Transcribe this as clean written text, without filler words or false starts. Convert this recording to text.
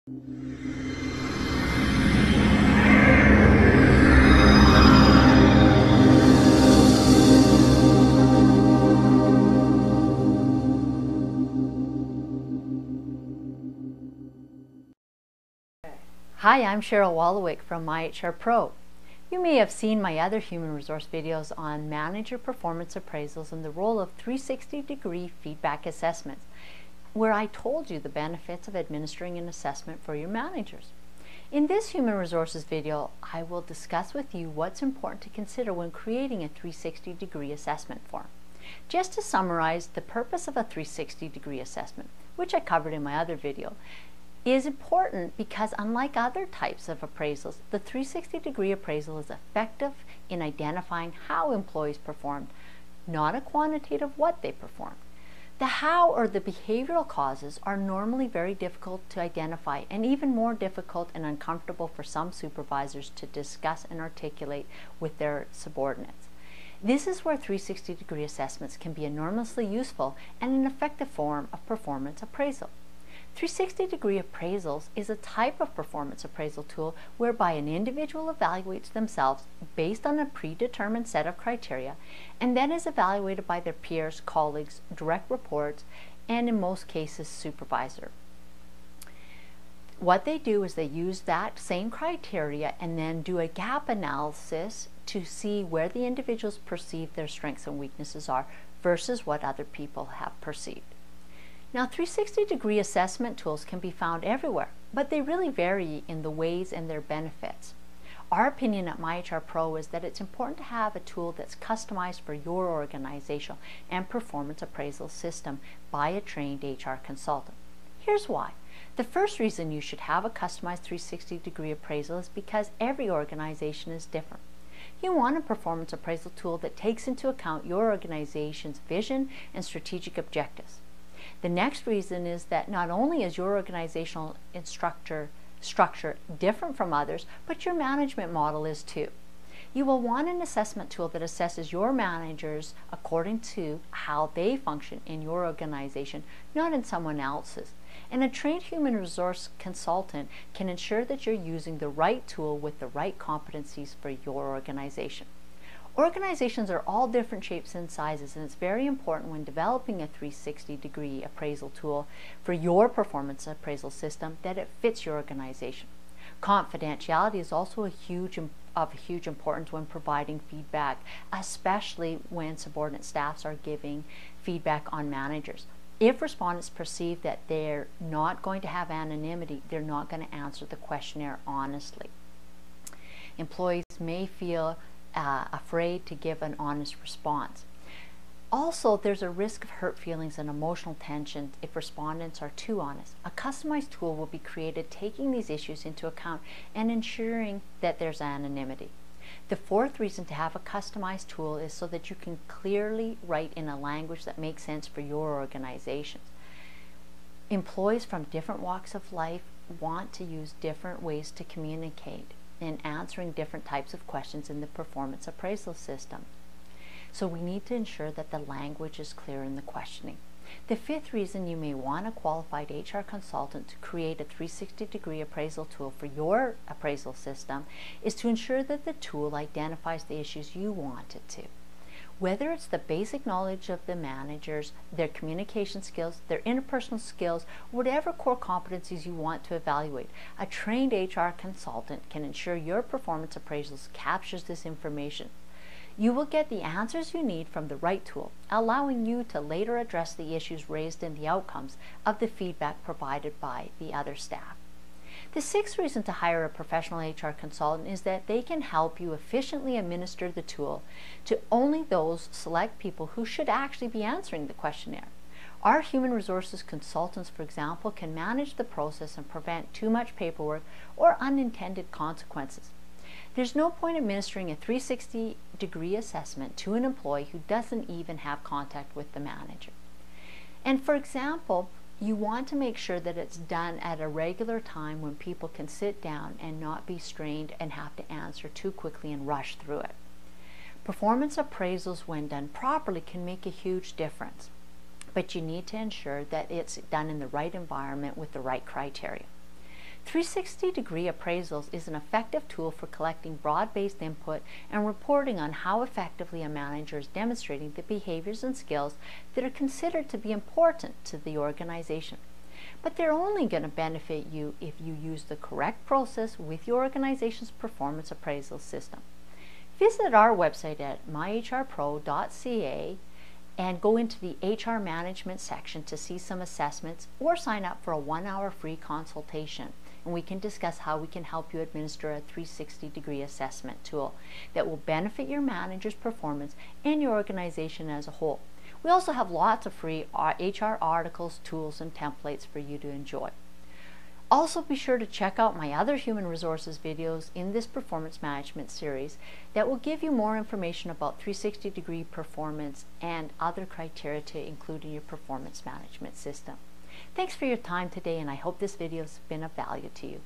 Hi, I'm Cheryl Wolowick from MyHR Pro. You may have seen my other human resource videos on manager performance appraisals and the role of 360-degree feedback assessments, where I told you the benefits of administering an assessment for your managers. In this human resources video, I will discuss with you what's important to consider when creating a 360-degree assessment form. Just to summarize, the purpose of a 360-degree assessment, which I covered in my other video, is important because unlike other types of appraisals, the 360-degree appraisal is effective in identifying how employees performed, not a quantitative what they performed. The how or the behavioral causes are normally very difficult to identify and even more difficult and uncomfortable for some supervisors to discuss and articulate with their subordinates. This is where 360-degree assessments can be enormously useful and an effective form of performance appraisal. 360-degree appraisals is a type of performance appraisal tool whereby an individual evaluates themselves based on a predetermined set of criteria and then is evaluated by their peers, colleagues, direct reports, and in most cases, supervisor. What they do is they use that same criteria and then do a gap analysis to see where the individuals perceive their strengths and weaknesses are versus what other people have perceived. Now, 360-degree assessment tools can be found everywhere, but they really vary in the ways and their benefits. Our opinion at MyHR Pro is that it's important to have a tool that's customized for your organization and performance appraisal system by a trained HR consultant. Here's why. The first reason you should have a customized 360-degree appraisal is because every organization is different. You want a performance appraisal tool that takes into account your organization's vision and strategic objectives. The next reason is that not only is your organizational structure different from others, but your management model is too. You will want an assessment tool that assesses your managers according to how they function in your organization, not in someone else's. And a trained human resource consultant can ensure that you're using the right tool with the right competencies for your organization. Organizations are all different shapes and sizes, and it's very important when developing a 360-degree appraisal tool for your performance appraisal system that it fits your organization. Confidentiality is also of huge importance when providing feedback, especially when subordinate staffs are giving feedback on managers. If respondents perceive that they're not going to have anonymity, they're not going to answer the questionnaire honestly. Employees may feel afraid to give an honest response. Also, there's a risk of hurt feelings and emotional tension if respondents are too honest. A customized tool will be created taking these issues into account and ensuring that there's anonymity. The fourth reason to have a customized tool is so that you can clearly write in a language that makes sense for your organizations. Employees from different walks of life want to use different ways to communicate in answering different types of questions in the performance appraisal system. So we need to ensure that the language is clear in the questioning. The fifth reason you may want a qualified HR consultant to create a 360-degree appraisal tool for your appraisal system is to ensure that the tool identifies the issues you want it to. Whether it's the basic knowledge of the managers, their communication skills, their interpersonal skills, whatever core competencies you want to evaluate, a trained HR consultant can ensure your performance appraisals captures this information. You will get the answers you need from the right tool, allowing you to later address the issues raised in the outcomes of the feedback provided by the other staff. The sixth reason to hire a professional HR consultant is that they can help you efficiently administer the tool to only those select people who should actually be answering the questionnaire. Our human resources consultants, for example, can manage the process and prevent too much paperwork or unintended consequences. There's no point administering a 360-degree assessment to an employee who doesn't even have contact with the manager. And for example, you want to make sure that it's done at a regular time when people can sit down and not be strained and have to answer too quickly and rush through it. Performance appraisals, when done properly, can make a huge difference, but you need to ensure that it's done in the right environment with the right criteria. 360-degree appraisals is an effective tool for collecting broad-based input and reporting on how effectively a manager is demonstrating the behaviors and skills that are considered to be important to the organization. But they're only going to benefit you if you use the correct process with your organization's performance appraisal system. Visit our website at myhrpro.ca and go into the HR management section to see some assessments or sign up for a 1-hour free consultation, and we can discuss how we can help you administer a 360-degree assessment tool that will benefit your manager's performance and your organization as a whole. We also have lots of free HR articles, tools, and templates for you to enjoy. Also, be sure to check out my other human resources videos in this performance management series that will give you more information about 360-degree performance and other criteria to include in your performance management system. Thanks for your time today, and I hope this video has been of value to you.